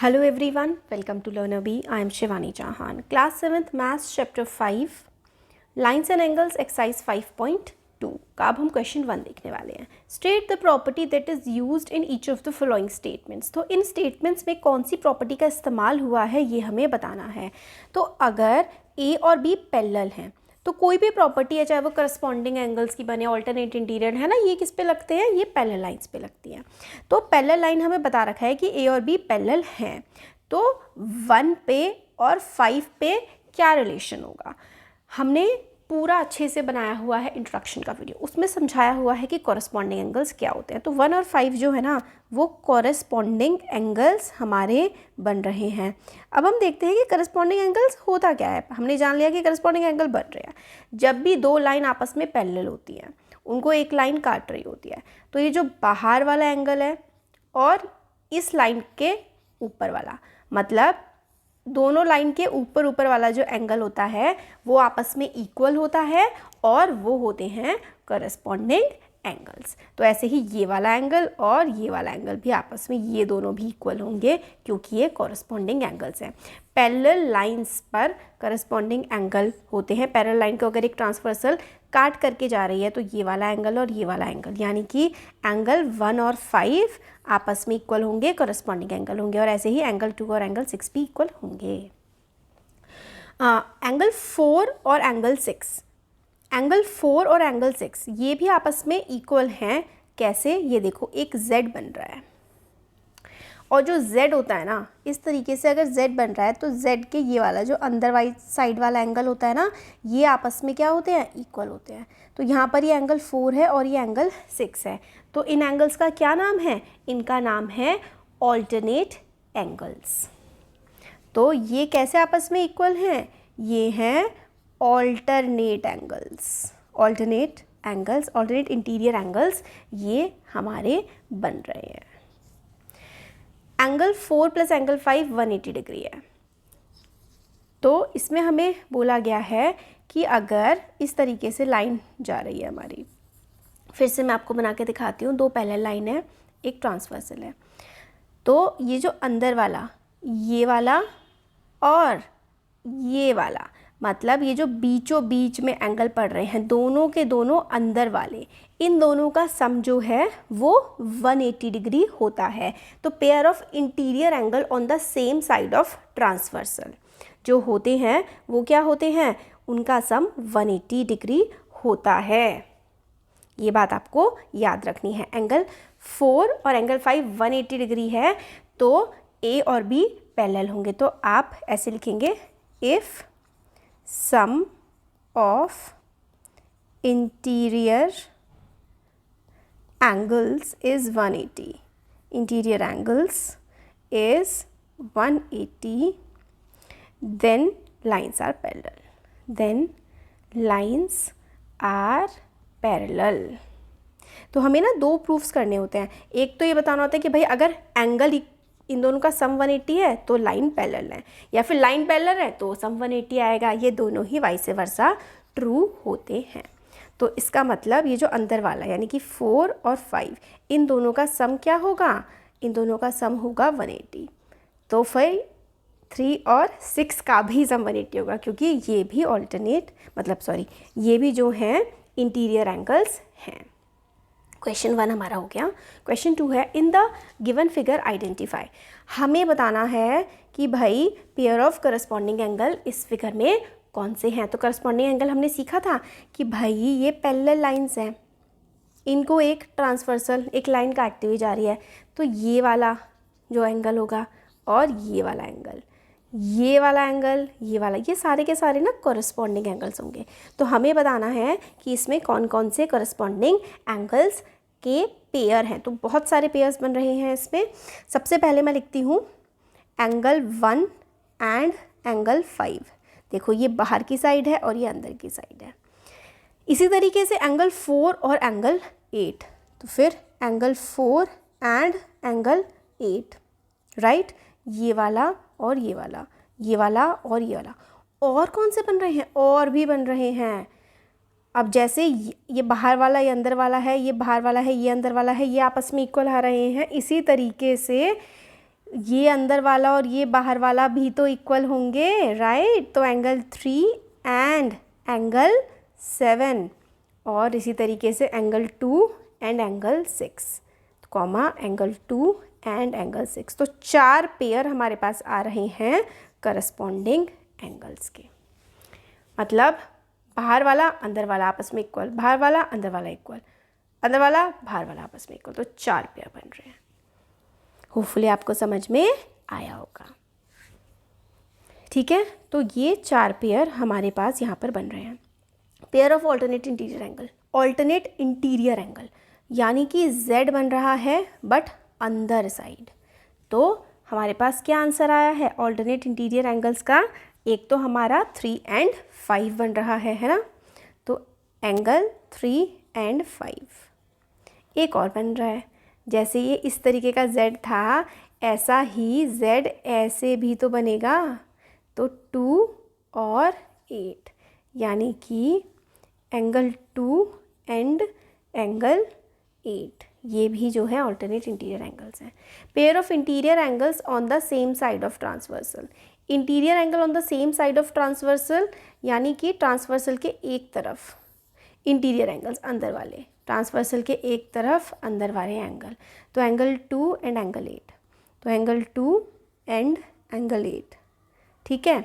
Hello everyone, welcome to LearnerBee. I am Shivani Chauhan. Class 7th Maths Chapter 5 Lines and Angles Exercise 5.2 का अब हम question 1 देखने वाले हैं. State the property that is used in each of the following statements. तो इन statements में कौन सी property का इस्तेमाल हुआ है ये हमें बताना है. तो अगर A और B पैरेलल हैं तो कोई भी प्रॉपर्टी है, चाहे वो करस्पॉन्डिंग एंगल्स की बने, ऑल्टरनेट इंटीरियर है ना, ये किस पे लगते हैं, ये पैरेलल लाइंस पे लगती हैं. तो पैरेलल लाइन हमें बता रखा है कि ए और बी पैरेलल हैं, तो 1 पे और 5 पे क्या रिलेशन होगा. हमने पूरा अच्छे से बनाया हुआ है इंट्रोडक्शन का वीडियो, उसमें समझाया हुआ है कि कॉरस्पॉन्डिंग एंगल्स क्या होते हैं. तो 1 और 5 जो है ना वो कॉरस्पॉन्डिंग एंगल्स हमारे बन रहे हैं. अब हम देखते हैं कि कॉरस्पॉन्डिंग एंगल्स होता क्या है. हमने जान लिया कि कॉरस्पॉन्डिंग एंगल बन रहे हैं जब भी दो लाइन आपस में पैरेलल होती हैं, उनको एक लाइन काट रही होती है. तो ये जो बाहर वाला एंगल है और इस लाइन के ऊपर वाला, मतलब दोनों लाइन के ऊपर वाला जो एंगल होता है वो आपस में इक्वल होता है और वो होते हैं कॉरस्पॉन्डिंग एंगल्स. तो ऐसे ही ये वाला एंगल और ये वाला एंगल भी आपस में ये दोनों भी इक्वल होंगे क्योंकि ये कॉरस्पॉन्डिंग एंगल्स हैं. पैरेलल लाइंस पर कॉरस्पॉन्डिंग एंगल होते हैं. पैरेलल लाइन को अगर एक ट्रांसवर्सल काट करके जा रही है तो ये वाला एंगल और ये वाला एंगल, यानी कि एंगल 1 और 5 आपस में इक्वल होंगे, कॉरस्पॉन्डिंग एंगल होंगे. और ऐसे ही एंगल 2 और एंगल 6 भी इक्वल होंगे. एंगल 4 और एंगल 6, एंगल 4 और एंगल 6 ये भी आपस में इक्वल हैं. कैसे, ये देखो एक Z बन रहा है और जो Z होता है ना, इस तरीके से अगर Z बन रहा है तो Z के ये वाला जो अंदर वाली साइड वाला एंगल होता है ना, ये आपस में क्या होते हैं, इक्वल होते हैं. तो यहाँ पर ये एंगल 4 है और ये एंगल 6 है. तो इन एंगल्स का क्या नाम है, इनका नाम है ऑल्टरनेट एंगल्स. तो ये कैसे आपस में इक्वल हैं, ये हैं alternate angles. Alternate angles, alternate interior angles ये हमारे बन रहे हैं. एंगल 4 प्लस एंगल 5 180 डिग्री है. तो इसमें हमें बोला गया है कि अगर इस तरीके से लाइन जा रही है हमारी, फिर से मैं आपको बना के दिखाती हूँ. दो पैरेलल लाइन है, एक ट्रांसवर्सल है. तो ये जो अंदर वाला, ये वाला और ये वाला, मतलब ये जो बीचों बीच में एंगल पड़ रहे हैं, दोनों के दोनों अंदर वाले, इन दोनों का सम जो है वो 180 डिग्री होता है. तो pair of interior angle on the same side of transversal जो होते हैं वो क्या होते हैं, उनका सम 180 डिग्री होता है. ये बात आपको याद रखनी है. एंगल 4 और एंगल 5 180 डिग्री है तो A और B पैरेलल होंगे. तो आप ऐसे लिखेंगे, if sum of interior angles is 180, interior angles is 180, then lines are parallel, then lines are parallel. तो हमें ना दो प्रूफ्स करने होते हैं. एक तो ये बताना होता है कि भाई अगर एंगल इन दोनों का सम 180 है तो लाइन पैरेलल है, या फिर लाइन पैरेलल है तो सम 180 आएगा. ये दोनों ही वाइस वर्सा ट्रू होते हैं. तो इसका मतलब ये जो अंदर वाला यानी कि 4 और 5 इन दोनों का सम क्या होगा, इन दोनों का सम होगा 180. तो फिर 3 और 6 का भी सम 180 होगा क्योंकि ये भी ऑल्टरनेट, मतलब सॉरी, ये भी जो हैं इंटीरियर एंगल्स हैं. क्वेश्चन 1 हमारा हो गया. क्वेश्चन 2 है, in the given figure identify. हमें बताना है कि भाई पेयर ऑफ करस्पॉन्डिंग एंगल इस फिगर में कौन से हैं. तो करस्पॉन्डिंग एंगल हमने सीखा था कि भाई ये पैरेलल लाइंस हैं, इनको एक ट्रांसवर्सल एक लाइन काटती हुई जा रही है. तो ये वाला जो एंगल होगा और ये वाला एंगल, ये वाला एंगल, ये वाला, ये सारे के सारे ना कॉरस्पॉन्डिंग एंगल्स होंगे. तो हमें बताना है कि इसमें कौन कौन से कॉरस्पॉन्डिंग एंगल्स के पेयर हैं. तो बहुत सारे पेयर्स बन रहे हैं इसमें. सबसे पहले मैं लिखती हूँ एंगल 1 एंड एंगल 5. देखो ये बाहर की साइड है और ये अंदर की साइड है. इसी तरीके से एंगल 4 और एंगल 8. तो फिर एंगल 4 एंड एंगल 8, राइट. ये वाला और ये वाला, ये वाला और ये वाला. और कौन से बन रहे हैं, और भी बन रहे हैं. अब जैसे ये बाहर वाला ये अंदर वाला है, ये बाहर वाला है ये अंदर वाला है, ये आपस में इक्वल आ रहे हैं. इसी तरीके से ये अंदर वाला और ये बाहर वाला भी तो इक्वल होंगे, राइट। तो एंगल 3 एंड एंगल 7, और इसी तरीके से angle 2 and angle 6, comma angle 2 and angle 6। तो 4 पेयर हमारे पास आ रहे हैं करस्पॉन्डिंग एंगल्स के। मतलब बाहर वाला अंदर वाला आपस में इक्वल, बाहर वाला अंदर वाला इक्वल, अंदर वाला बाहर वाला आपस में इक्वल। तो 4 पेयर बन रहे हैं। होपफुली आपको समझ में आया होगा, ठीक है। तो ये 4 पेयर हमारे पास यहाँ पर बन रहे हैं। Pair of alternate interior angle, alternate interior angle यानी कि Z बन रहा है बट अंदर साइड। तो हमारे पास क्या आंसर आया है ऑल्टरनेट इंटीरियर एंगल्स का? एक तो हमारा 3 एंड 5 बन रहा है ना। तो एंगल 3 एंड 5। एक और बन रहा है, जैसे ये इस तरीके का Z था, ऐसा ही Z ऐसे भी तो बनेगा। तो 2 और 8 यानी कि एंगल 2 एंड एंगल 8, ये भी जो है ऑल्टरनेट इंटीरियर एंगल्स हैं। Pair of interior angles on the same side of transversal, interior angle on the same side of transversal यानी कि ट्रांसवर्सल के एक तरफ इंटीरियर एंगल्स अंदर वाले, ट्रांसवर्सल के एक तरफ अंदर वाले एंगल। तो एंगल 2 एंड एंगल 8, तो एंगल 2 एंड एंगल 8, ठीक है।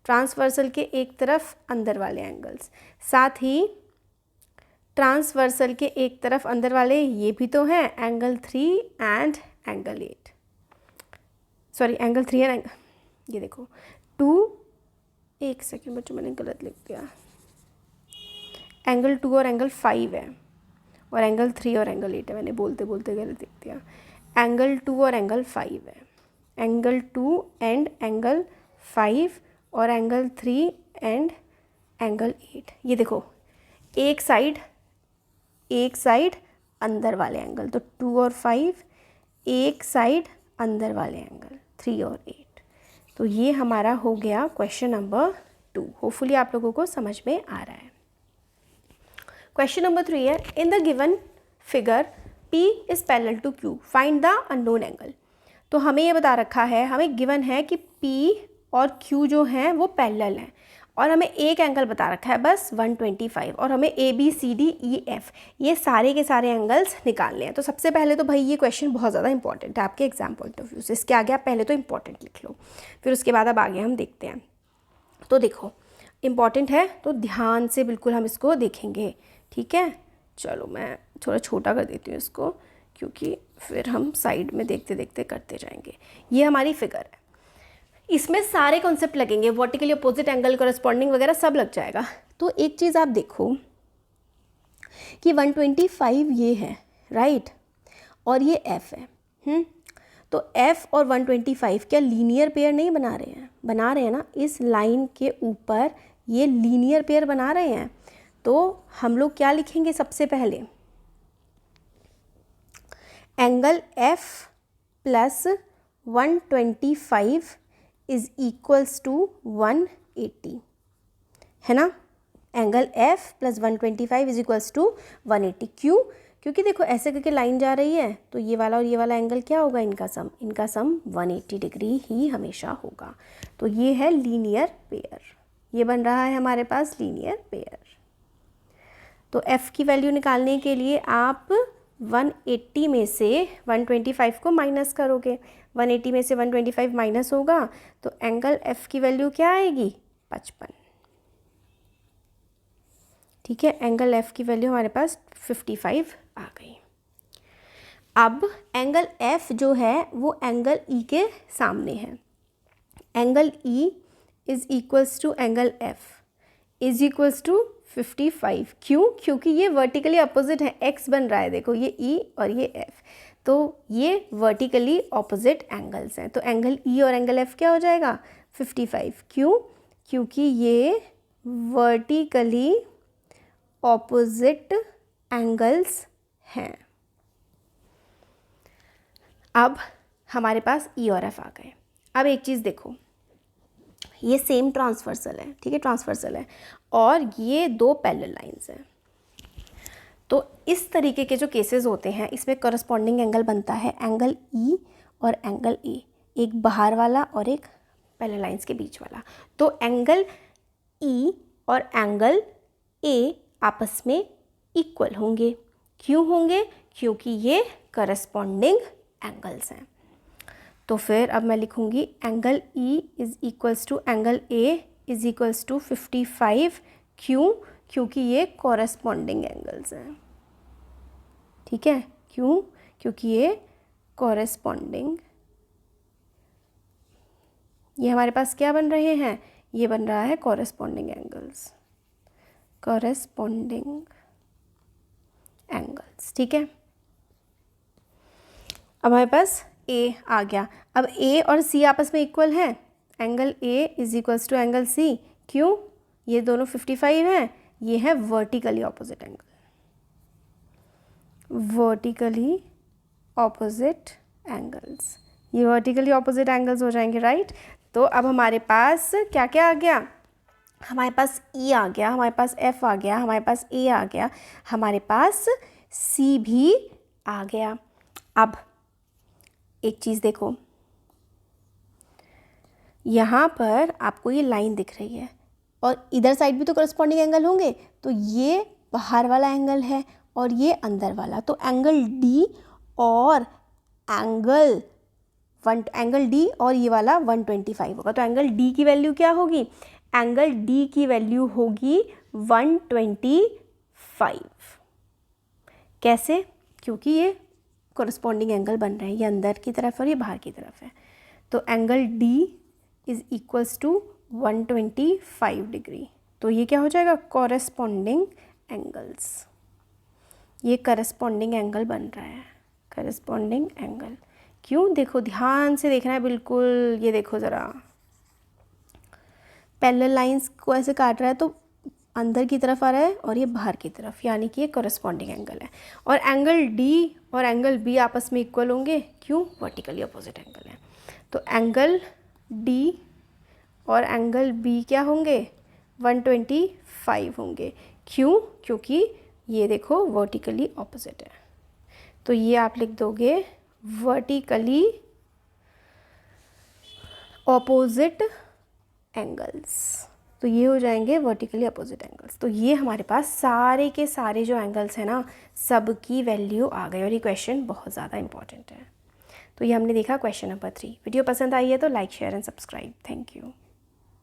ट्रांसवर्सल के एक तरफ अंदर वाले एंगल्स, साथ ही ट्रांसवर्सल के एक तरफ अंदर वाले ये भी तो हैं, angle 3 and angle 8, sorry angle 3 and ये देखो 2, एक सेकेंड बच्चों मैंने गलत लिख दिया, एंगल 2 और एंगल 5 है और एंगल 3 और एंगल 8 है, मैंने बोलते बोलते गलत लिख दिया। एंगल 2 और एंगल 5 है, एंगल 2 एंड एंगल 5 और एंगल 3 एंड एंगल 8। ये देखो एक साइड अंदर वाले एंगल, तो 2 और 5, एक साइड अंदर वाले एंगल 3 और 8। तो ये हमारा हो गया क्वेश्चन नंबर 2। होपफुली आप लोगों को समझ में आ रहा है। क्वेश्चन नंबर 3 है, in the given figure P is parallel to Q, find the unknown angle. तो हमें ये बता रखा है, हमें गिवन है कि P और Q जो हैं वो पैरेलल हैं और हमें एक एंगल बता रखा है बस 125, और हमें ABCDEF ये सारे के सारे एंगल्स निकालने हैं। तो सबसे पहले तो भाई ये क्वेश्चन बहुत ज़्यादा इंपॉर्टेंट है आपके एग्जाम पॉइंट ऑफ व्यू से, इसके आगे आप पहले तो इंपॉर्टेंट लिख लो, फिर उसके बाद अब आगे हम देखते हैं। तो देखो इम्पॉर्टेंट है तो ध्यान से बिल्कुल हम इसको देखेंगे, ठीक है। चलो मैं थोड़ा छोटा कर देती हूँ इसको, क्योंकि फिर हम साइड में देखते देखते करते जाएंगे। ये हमारी फिगर है, इसमें सारे कॉन्सेप्ट लगेंगे, वर्टिकली अपोजिट एंगल, करस्पॉन्डिंग वगैरह सब लग जाएगा। तो एक चीज़ आप देखो कि 125 ये है, राइट, और ये F है। तो F और 125 क्या लीनियर पेयर नहीं बना रहे हैं? बना रहे हैं ना, इस लाइन के ऊपर ये लीनियर पेयर बना रहे हैं। तो हम लोग क्या लिखेंगे सबसे पहले, angle F plus 125 is equals to 180, है ना। Angle F plus 125 is equals to 180। क्यों? क्योंकि देखो ऐसे करके लाइन जा रही है, तो ये वाला और ये वाला एंगल क्या होगा, इनका सम 180 डिग्री ही हमेशा होगा। तो ये है लीनियर पेयर, ये बन रहा है हमारे पास लीनियर पेयर। तो F की वैल्यू निकालने के लिए आप 180 में से 125 को माइनस करोगे, 180 में से 125 माइनस होगा तो एंगल F की वैल्यू क्या आएगी, 55, ठीक है। एंगल F की वैल्यू हमारे पास 55 आ गई। अब एंगल F जो है वो एंगल E के सामने है, angle E is equals to angle F is equals to 55। क्यों? क्योंकि ये वर्टिकली अपोजिट है, x बन रहा है, देखो ये E और ये F, तो ये वर्टिकली ऑपोजिट एंगल्स हैं। तो एंगल E और एंगल F क्या हो जाएगा, 55। क्यों? क्योंकि ये वर्टिकली ऑपोजिट एंगल्स हैं। अब हमारे पास E और F आ गए। अब एक चीज़ देखो, ये सेम ट्रांसवर्सल है, ठीक है, ट्रांसवर्सल है, और ये 2 पैरेलल लाइंस हैं। तो इस तरीके के जो केसेस होते हैं इसमें करस्पॉन्डिंग एंगल बनता है एंगल E और एंगल A। एक बाहर वाला और एक पैरेलल लाइंस के बीच वाला। तो एंगल E और एंगल A आपस में इक्वल होंगे। क्यों होंगे? क्योंकि ये करस्पॉन्डिंग एंगल्स हैं। तो फिर अब मैं लिखूँगी angle E is equals to angle A is equals to 55। क्यों? क्योंकि ये कॉरस्पॉन्डिंग एंगल्स हैं। ठीक है, क्यों? क्योंकि ये कॉरस्पॉन्डिंग, ये हमारे पास क्या बन रहे हैं? ये बन रहा है कॉरस्पॉन्डिंग एंगल्स, कॉरस्पॉन्डिंग एंगल्स। ठीक है, अब हमारे पास A आ गया। अब A और C आपस में इक्वल हैं। Angle A is equals to angle C। क्यों? ये दोनों 55 हैं। ये है vertically opposite angle, vertically opposite angles. ये वर्टिकली ऑपोजिट एंगल्स हो जाएंगे, राइट। तो अब हमारे पास क्या क्या आ गया? हमारे पास E आ गया, हमारे पास F आ गया, हमारे पास A आ गया, हमारे पास C भी आ गया। अब एक चीज़ देखो, यहाँ पर आपको ये लाइन दिख रही है और इधर साइड भी तो करस्पॉन्डिंग एंगल होंगे। तो ये बाहर वाला एंगल है और ये अंदर वाला। तो एंगल D और एंगल D और ये वाला 125 होगा। तो एंगल D की वैल्यू क्या होगी? एंगल D की वैल्यू होगी 125। कैसे? क्योंकि ये कॉरस्पॉन्डिंग एंगल बन रहे हैं, ये अंदर की तरफ और ये बाहर की तरफ है। तो angle D is equals to 125 degree. तो ये क्या हो जाएगा? Corresponding angles. ये करस्पॉन्डिंग एंगल बन रहा है, करस्पॉन्डिंग एंगल। क्यों? देखो, ध्यान से देखना है बिल्कुल। ये देखो ज़रा, पैरेलल लाइंस को ऐसे काट रहा है तो अंदर की तरफ आ रहा है और ये बाहर की तरफ, यानी कि ये करस्पॉन्डिंग एंगल है। और एंगल D और एंगल B आपस में इक्वल होंगे। क्यों? वर्टिकली अपोजिट एंगल है। तो एंगल D और एंगल B क्या होंगे? 125 होंगे। क्यों? क्योंकि ये देखो वर्टिकली ऑपोजिट है। तो ये आप लिख दोगे वर्टिकली ऑपोजिट एंगल्स। तो ये हो जाएंगे वर्टिकली अपोजिट एंगल्स। तो ये हमारे पास सारे के सारे जो एंगल्स हैं ना, सब की वैल्यू आ गई। और ये क्वेश्चन बहुत ज़्यादा इंपॉर्टेंट है। तो ये हमने देखा क्वेश्चन नंबर 3। वीडियो पसंद आई है तो like, share and subscribe. Thank you.